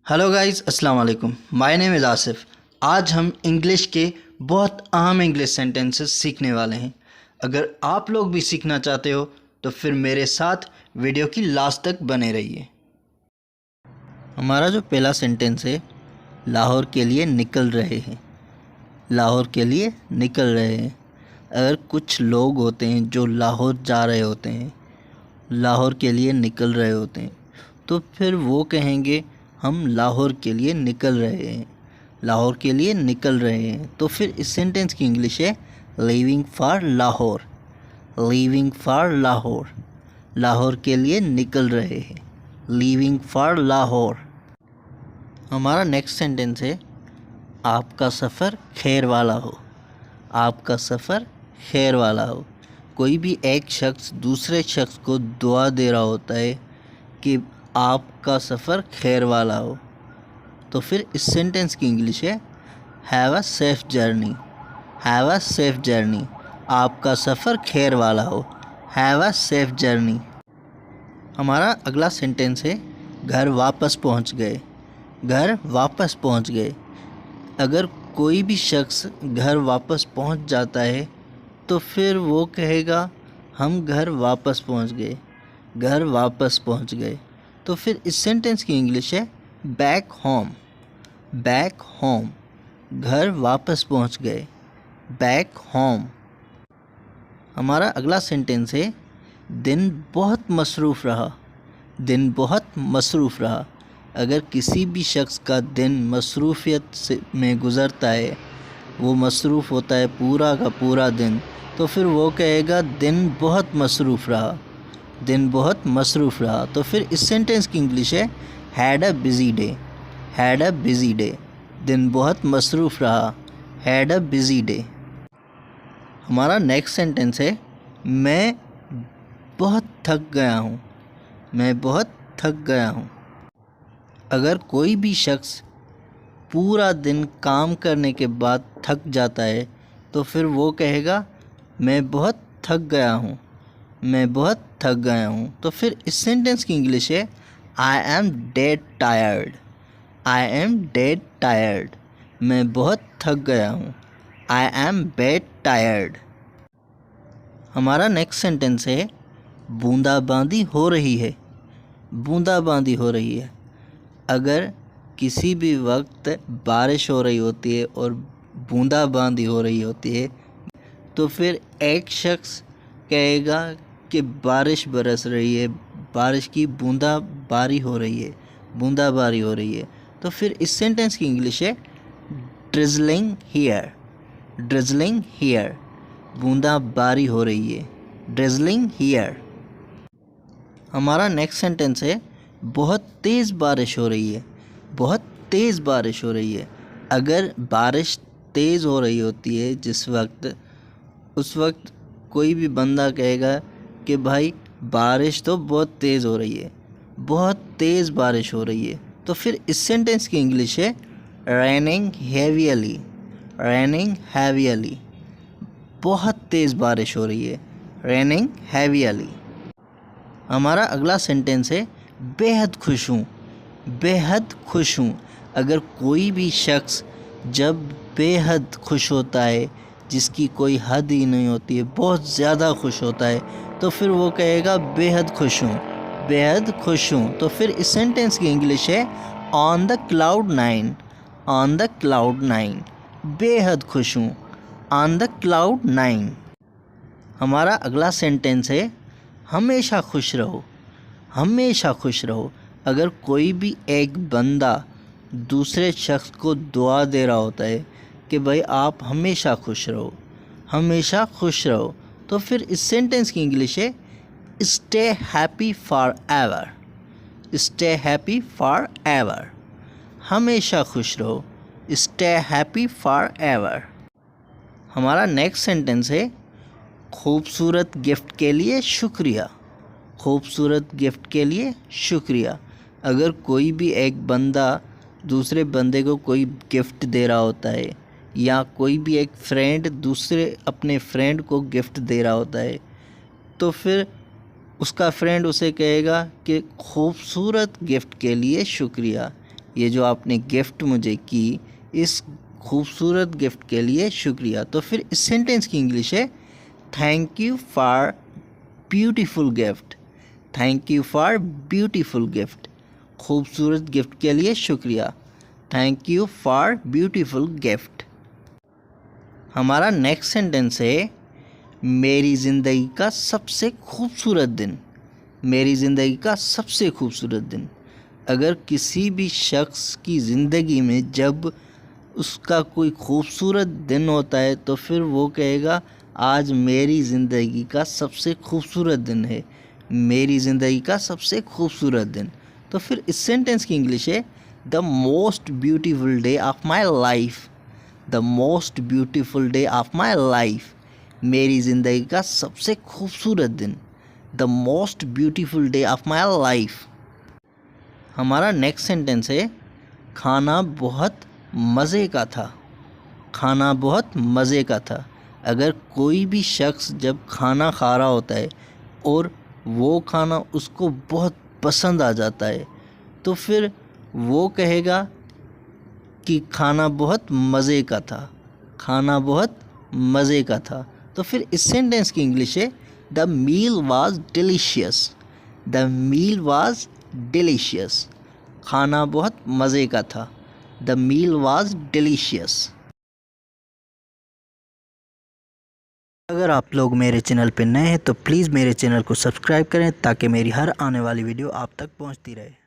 Hello guys, अस्सलाम वालेकुम। My name is Asif. आज हम इंग्लिश के बहुत अहम इंग्लिश सेंटेंसेस सीखने वाले हैं। अगर आप लोग भी सीखना चाहते हो तो फिर मेरे साथ वीडियो की लास्ट तक बने रहिए। हमारा जो पहला सेंटेंस है, लाहौर के लिए निकल रहे हैं। लाहौर के लिए निकल रहे हैं। अगर कुछ लोग होते हैं जो लाहौर जा रहे होते हैं, लाहौर के लिए निकल रहे होते हैं, तो फिर वो कहेंगे हम लाहौर के लिए निकल रहे हैं। लाहौर के लिए निकल रहे हैं, तो फिर इस सेंटेंस की इंग्लिश है leaving for Lahore. Leaving for Lahore. Lahore के लिए निकल रहे हैं। Leaving for Lahore. हमारा नेक्स्ट सेंटेंस है आपका सफ़र खैर वाला हो। आपका सफ़र खैर वाला हो। कोई भी एक शख्स दूसरे शख्स को दुआ दे रहा होता है कि आपका सफ़र खैर वाला हो, तो फिर इस सेंटेंस की इंग्लिश है have a safe journey. Have a safe journey. आपका सफ़र खैर वाला हो। Have a safe journey. हमारा अगला सेंटेंस है घर वापस पहुंच गए। घर वापस पहुंच गए। अगर कोई भी शख्स घर वापस पहुंच जाता है तो फिर वो कहेगा हम घर वापस पहुंच गए। घर वापस पहुंच गए। तो फिर इस सेंटेंस की इंग्लिश है बैक होम। Back home. घर वापस पहुंच गए। Back home. हमारा अगला सेंटेंस है दिन बहुत मसरूफ़ रहा। दिन बहुत मसरूफ़ रहा। अगर किसी भी शख्स का दिन मसरूफ़ियत से में गुज़रता है, वो मसरूफ़ होता है पूरा का पूरा दिन, तो फिर वो कहेगा दिन बहुत मसरूफ़ रहा। दिन बहुत मसरूफ़ रहा। तो फिर इस सेंटेंस की इंग्लिश है had a busy day. Had a busy day. दिन बहुत मसरूफ़ रहा। Had a busy day. हमारा नेक्स्ट सेंटेंस है मैं बहुत थक गया हूँ। मैं बहुत थक गया हूँ। अगर कोई भी शख्स पूरा दिन काम करने के बाद थक जाता है तो फिर वो कहेगा मैं बहुत थक गया हूँ। मैं बहुत थक गया हूँ। तो फिर इस सेंटेंस की इंग्लिश है I am dead tired. I am dead tired. मैं बहुत थक गया हूँ। I am dead tired. हमारा नेक्स्ट सेंटेंस है बूंदाबांदी हो रही है। बूंदाबांदी हो रही है। अगर किसी भी वक्त बारिश हो रही होती है और बूंदाबांदी हो रही होती है तो फिर एक शख्स कहेगा कि बारिश बरस रही है, बारिश की बूंदाबारी हो रही है, बूंदाबारी हो रही है। तो फिर इस सेंटेंस की इंग्लिश है ड्रिजलिंग हियर। Drizzling here. बूंदाबारी हो रही है। Drizzling here. हमारा नेक्स्ट सेंटेंस है बहुत तेज़ बारिश हो रही है। बहुत तेज़ बारिश हो रही है। अगर बारिश तेज़ हो रही होती है जिस वक्त, उस वक्त कोई भी बंदा कहेगा कि भाई बारिश तो बहुत तेज़ हो रही है। बहुत तेज़ बारिश हो रही है। तो फिर इस सेंटेंस की इंग्लिश है रेनिंग हेवियली। रेनिंग हेवियली। बहुत तेज़ बारिश हो रही है। रेनिंग हेवियली। हमारा अगला सेंटेंस है बेहद खुश हूँ। बेहद खुश हूँ। अगर कोई भी शख्स जब बेहद खुश होता है, जिसकी कोई हद ही नहीं होती है, बहुत ज़्यादा खुश होता है, तो फिर वो कहेगा बेहद खुश हूँ। बेहद खुश हूँ। तो फिर इस सेंटेंस की इंग्लिश है on the cloud nine. On the cloud nine. बेहद खुश हूँ। On the cloud nine. हमारा अगला सेंटेंस है हमेशा खुश रहो। हमेशा खुश रहो। अगर कोई भी एक बंदा दूसरे शख्स को दुआ दे रहा होता है कि भाई आप हमेशा खुश रहो, हमेशा खुश रहो, तो फिर इस सेंटेंस की इंग्लिश है stay happy for ever. Stay happy for ever. हमेशा खुश रहो। Stay happy for ever. हमारा नेक्स्ट सेंटेंस है खूबसूरत गिफ्ट के लिए शुक्रिया। खूबसूरत गिफ्ट के लिए शुक्रिया। अगर कोई भी एक बंदा दूसरे बंदे को कोई गिफ्ट दे रहा होता है, या कोई भी एक फ्रेंड दूसरे अपने फ्रेंड को गिफ्ट दे रहा होता है, तो फिर उसका फ्रेंड उसे कहेगा कि खूबसूरत गिफ्ट के लिए शुक्रिया। ये जो आपने गिफ्ट मुझे की, इस खूबसूरत गिफ्ट के लिए शुक्रिया। तो फिर इस सेंटेंस की इंग्लिश है thank you for beautiful gift. Thank you for beautiful gift. खूबसूरत गिफ्ट के लिए शुक्रिया। Thank you for beautiful gift. हमारा नेक्स्ट सेंटेंस है मेरी ज़िंदगी का सबसे खूबसूरत दिन। मेरी ज़िंदगी का सबसे खूबसूरत दिन। अगर किसी भी शख्स की ज़िंदगी में जब उसका कोई खूबसूरत दिन होता है तो फिर वो कहेगा आज मेरी ज़िंदगी का सबसे खूबसूरत दिन है। मेरी ज़िंदगी का सबसे खूबसूरत दिन। तो फिर इस सेंटेंस की इंग्लिश है the most beautiful day of my life. The most beautiful day of my life. मेरी ज़िंदगी का सबसे खूबसूरत दिन। The most beautiful day of my life. हमारा नेक्स्ट सेंटेंस है खाना बहुत मज़े का था। खाना बहुत मज़े का था। अगर कोई भी शख्स जब खाना खा रहा होता है और वो खाना उसको बहुत पसंद आ जाता है तो फिर वो कहेगा कि खाना बहुत मज़े का था। खाना बहुत मज़े का था। तो फिर इस सेंटेंस की इंग्लिश है the meal was delicious. The meal was delicious. खाना बहुत मज़े का था। The meal was delicious. अगर आप लोग मेरे चैनल पर नए हैं तो प्लीज़ मेरे चैनल को सब्सक्राइब करें ताकि मेरी हर आने वाली वीडियो आप तक पहुंचती रहे।